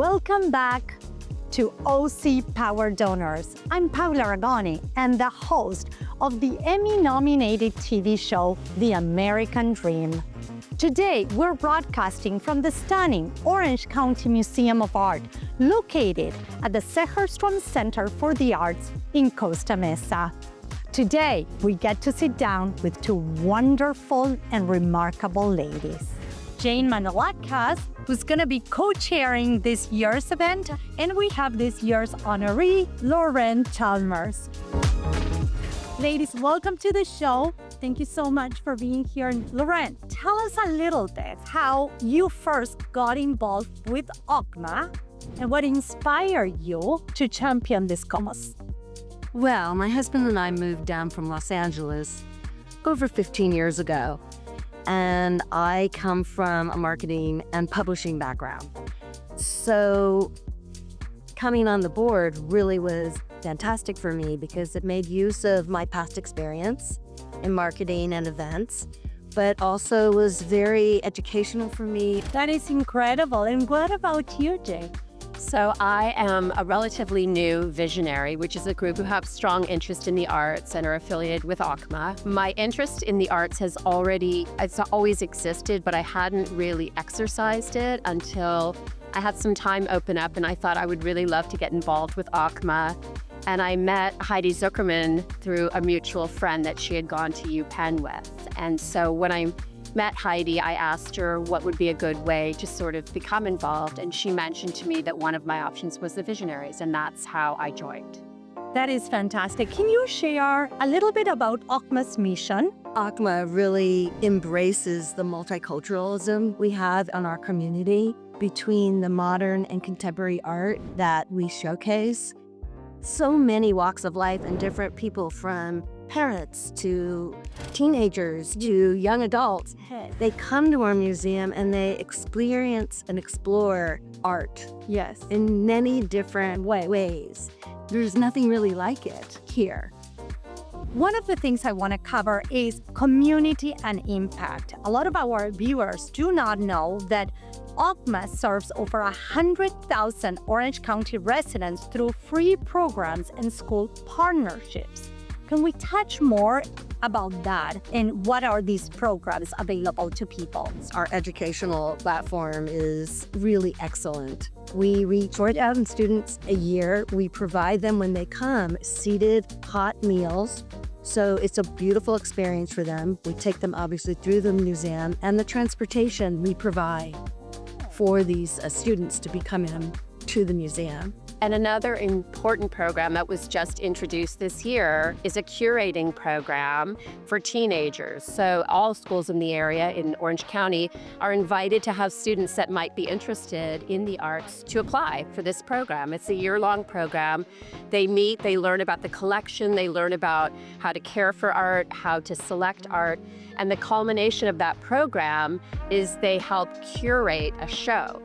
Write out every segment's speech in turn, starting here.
Welcome back to OC Power Donors. I'm Paula Aragone and the host of the Emmy-nominated TV show, The American Dream. Today, we're broadcasting from the stunning Orange County Museum of Art, located at the Seherstrom Center for the Arts in Costa Mesa. Today, we get to sit down with two wonderful and remarkable ladies. Jane Manolacas, who's going to be co-chairing this year's event, and we have this year's honoree, Lauren Chalmers. Ladies, welcome to the show. Thank you so much for being here. Lauren, tell us a little bit how you first got involved with OCMA and what inspired you to champion this cause. Well, my husband and I moved down from Los Angeles over 15 years ago. And I come from a marketing and publishing background. So coming on the board really was fantastic for me because it made use of my past experience in marketing and events, but also was very educational for me. That is incredible. And what about you, Jane? So I am a relatively new visionary, which is a group who have strong interest in the arts and are affiliated with OCMA. My interest in the arts it's always existed, but I hadn't really exercised it until I had some time open up and I thought I would really love to get involved with OCMA. And I met Heidi Zuckerman through a mutual friend that she had gone to UPenn with. And so when I met Heidi, I asked her what would be a good way to sort of become involved, and she mentioned to me that one of my options was the Visionaries, and that's how I joined. That is fantastic. Can you share a little bit about OCMA's mission? OCMA really embraces the multiculturalism we have in our community between the modern and contemporary art that we showcase. So many walks of life and different people, from parents to teenagers to young adults, they come to our museum and they experience and explore art. Yes. In many different ways. There's nothing really like it here. One of the things I want to cover is community and impact. A lot of our viewers do not know that OCMA serves over 100,000 Orange County residents through free programs and school partnerships. Can we touch more about that and what are these programs available to people? Our educational platform is really excellent. We reach 4,000 students a year. We provide them, when they come, seated hot meals. So it's a beautiful experience for them. We take them obviously through the museum, and the transportation we provide for these students to be coming to the museum. And another important program that was just introduced this year is a curating program for teenagers. So all schools in the area in Orange County are invited to have students that might be interested in the arts to apply for this program. It's a year-long program. They meet, they learn about the collection, they learn about how to care for art, how to select art, and the culmination of that program is they help curate a show.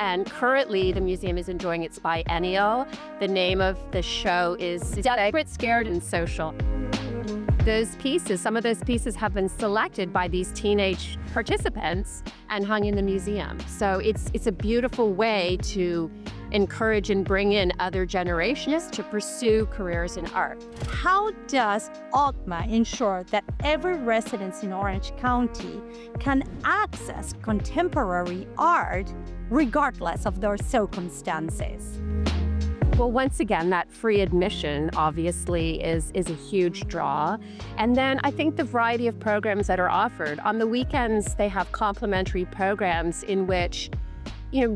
And currently, the museum is enjoying its biennial. The name of the show is Desperate, Scared, and Social. Some of those pieces have been selected by these teenage participants and hung in the museum. So it's a beautiful way to encourage and bring in other generations to pursue careers in art. How does OCMA ensure that every resident in Orange County can access contemporary art regardless of their circumstances? Well, once again, that free admission obviously is a huge draw. And then I think the variety of programs that are offered. On the weekends, they have complimentary programs in which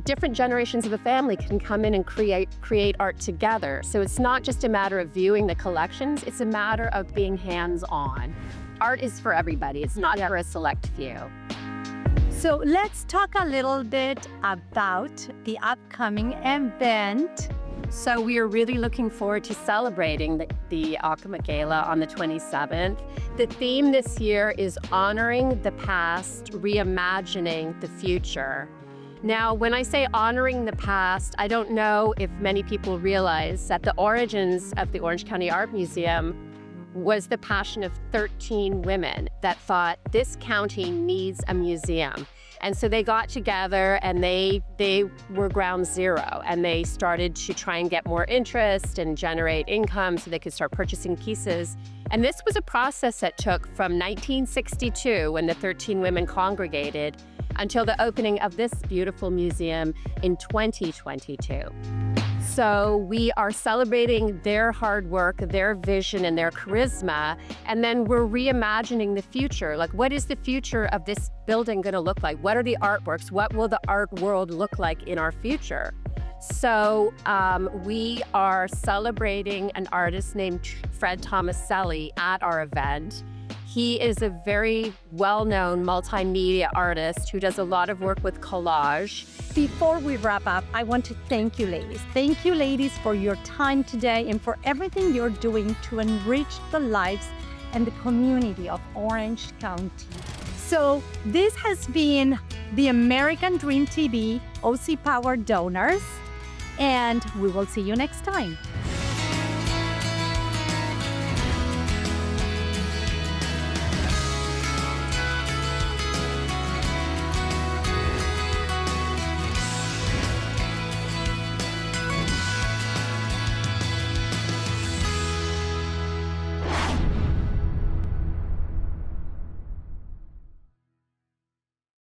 different generations of a family can come in and create art together. So it's not just a matter of viewing the collections, it's a matter of being hands-on. Art is for everybody, it's not for a select few. So let's talk a little bit about the upcoming event. So we are really looking forward to celebrating the OCMA Gala on the 27th. The theme this year is honoring the past, reimagining the future. Now, when I say honoring the past, I don't know if many people realize that the origins of the Orange County Art Museum was the passion of 13 women that thought this county needs a museum. And so they got together and they were ground zero, and they started to try and get more interest and generate income so they could start purchasing pieces. And this was a process that took from 1962, when the 13 women congregated, until the opening of this beautiful museum in 2022. So we are celebrating their hard work, their vision, and their charisma, and then we're reimagining the future. Like, what is the future of this building going to look like? What are the artworks? What will the art world look like in our future? So we are celebrating an artist named Fred Tomaselli at our event. He is a very well-known multimedia artist who does a lot of work with collage. Before we wrap up, I want to thank you, ladies. Thank you, ladies, for your time today and for everything you're doing to enrich the lives and the community of Orange County. So this has been the American Dream TV OC Power Donors, and we will see you next time.